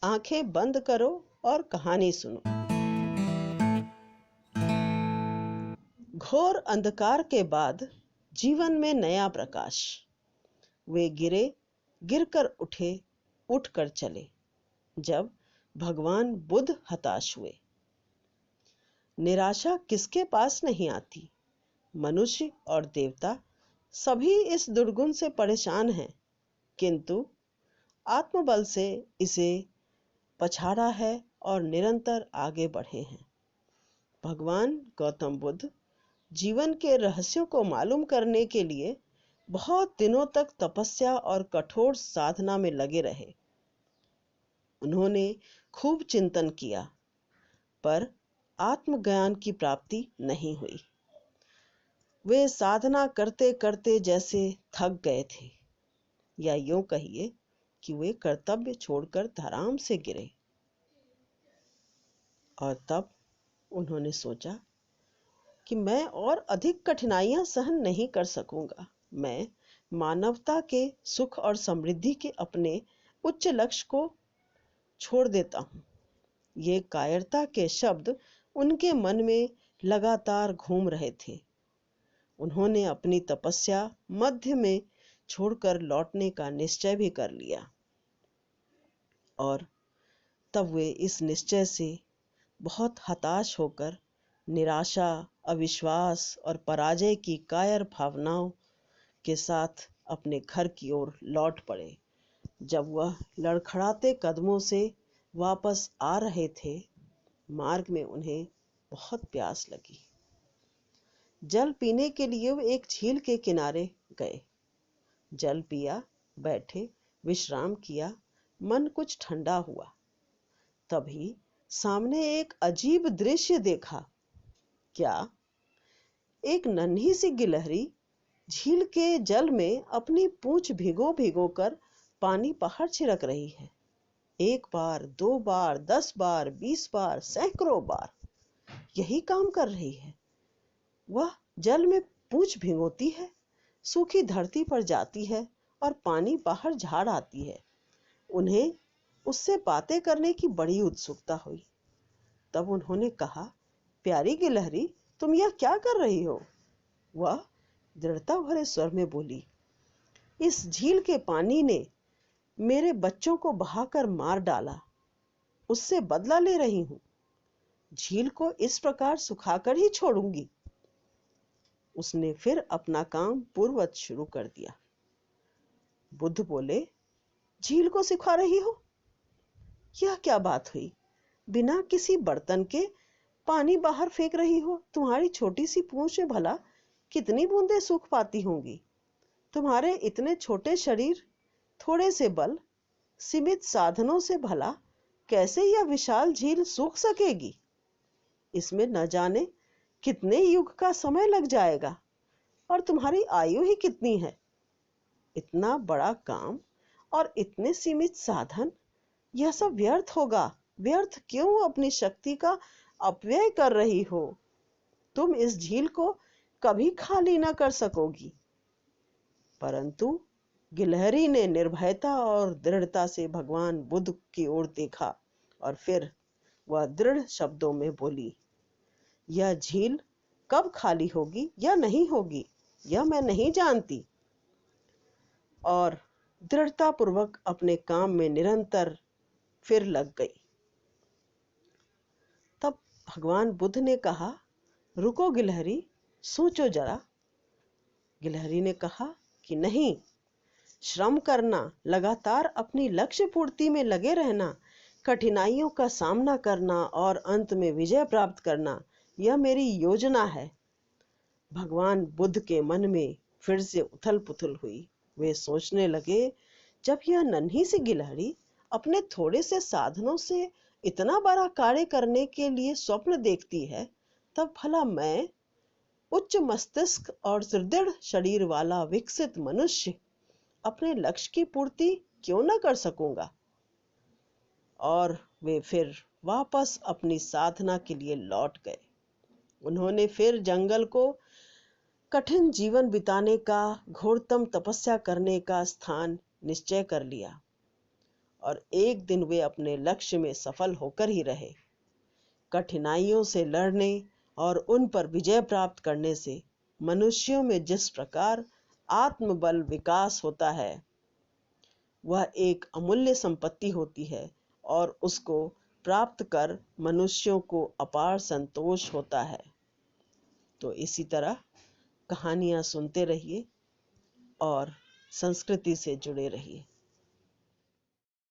आंखें बंद करो और कहानी सुनो। घोर अंधकार के बाद जीवन में नया प्रकाश। वे गिरे, गिरकर उठे, उठकर चले। जब भगवान बुद्ध हताश हुए। निराशा किसके पास नहीं आती। मनुष्य और देवता सभी इस दुर्गुण से परेशान हैं, किंतु आत्मबल से इसे पछाड़ा है और निरंतर आगे बढ़े हैं। भगवान गौतम बुद्ध जीवन के रहस्यों को मालूम करने के लिए बहुत दिनों तक तपस्या और कठोर साधना में लगे रहे। उन्होंने खूब चिंतन किया, पर आत्मज्ञान की प्राप्ति नहीं हुई। वे साधना करते करते जैसे थक गए थे, या यूं कहिए कि वे कर्तव्य छोड़कर धराम से गिरे। और तब उन्होंने सोचा कि मैं और अधिक कठिनाइयां सहन नहीं कर सकूंगा। मैं मानवता के सुख और समृद्धि के अपने उच्च लक्ष्य को छोड़ देता हूं। ये कायरता के शब्द उनके मन में लगातार घूम रहे थे। उन्होंने अपनी तपस्या मध्य में छोड़कर लौटने का निश्चय भी कर लिया। और तब वे इस निश्चय से बहुत हताश होकर निराशा, अविश्वास और पराजय की कायर भावनाओं के साथ अपने घर की ओर लौट पड़े। जब वह लड़खड़ाते कदमों से वापस आ रहे थे, मार्ग में उन्हें बहुत प्यास लगी। जल पीने के लिए वे एक झील के किनारे गए। जल पिया, बैठे, विश्राम किया, मन कुछ ठंडा हुआ। तभी सामने एक अजीब दृश्य देखा। क्या? एक नन्ही सी गिलहरी झील के जल में अपनी पूंछ भिगो भिगो कर पानी बाहर छिड़क रही है। 1 बार, 2 बार, 10 बार, 20 बार, सैकड़ों बार यही काम कर रही है। वह जल में पूंछ भिगोती है, सूखी धरती पर जाती है और पानी बाहर झाड़ आती है। उन्हें उससे बातें करने की बड़ी उत्सुकता हुई। तब उन्होंने कहा, प्यारी गिलहरी, तुम यह क्या कर रही हो? वह दृढ़ता भरे स्वर में बोली, इस झील के पानी ने मेरे बच्चों को बहाकर मार डाला, उससे बदला ले रही हूं। झील को इस प्रकार सुखाकर ही छोड़ूंगी। उसने फिर अपना काम पूर्ववत शुरू कर दिया। बुद्ध बोले, झील को सुखा रही हो? यह क्या बात हुई? बिना किसी बर्तन के पानी बाहर फेंक रही हो। तुम्हारी छोटी सी पूंछ में भला कितनी बूंदें सूख पाती होंगी? तुम्हारे इतने छोटे शरीर, थोड़े से बल, सीमित साधनों से भला कैसे यह विशाल झील सूख सकेगी? इसमें न जाने कितने युग का समय लग जाएगा, और तुम्हारी आयु ही कितनी है। इतना बड़ा काम और इतने सीमित साधन, यह सब व्यर्थ होगा। व्यर्थ क्यों अपनी शक्ति का अपव्यय कर रही हो? तुम इस झील को कभी खाली न कर सकोगी। परंतु गिलहरी ने निर्भयता और दृढ़ता से भगवान बुद्ध की ओर देखा और फिर वह दृढ़ शब्दों में बोली, यह झील कब खाली होगी या नहीं होगी, यह मैं नहीं जानती। और दृढ़तापूर्वक अपने काम में निरंतर फिर लग गई। तब भगवान बुद्ध ने कहा, रुको गिलहरी, सोचो जरा। गिलहरी ने कहा कि नहीं, श्रम करना, लगातार अपनी लक्ष्य पूर्ति में लगे रहना, कठिनाइयों का सामना करना और अंत में विजय प्राप्त करना, यह मेरी योजना है। भगवान बुद्ध के मन में फिर से उथल पुथल हुई। वे सोचने लगे, जब यह नन्ही सी गिलहरी अपने थोड़े से साधनों से इतना बड़ा कार्य करने के लिए स्वप्न देखती है, तब भला मैं, उच्च मस्तिष्क और सुदृढ़ शरीर वाला विकसित मनुष्य, अपने लक्ष्य की पूर्ति क्यों न कर सकूंगा? और वे फिर वापस अपनी साधना के लिए लौट गए। उन्होंने फिर जंगल को कठिन जीवन बिताने का, घोरतम तपस्या करने का स्थान निश्चय कर लिया। और एक दिन वे अपने लक्ष्य में सफल होकर ही रहे। कठिनाइयों से लड़ने और उन पर विजय प्राप्त करने से मनुष्यों में जिस प्रकार आत्मबल विकास होता है, वह एक अमूल्य संपत्ति होती है और उसको प्राप्त कर मनुष्यों को अपार संतोष होता है। तो इसी तरह कहानियाँ सुनते रहिए और संस्कृति से जुड़े रहिए।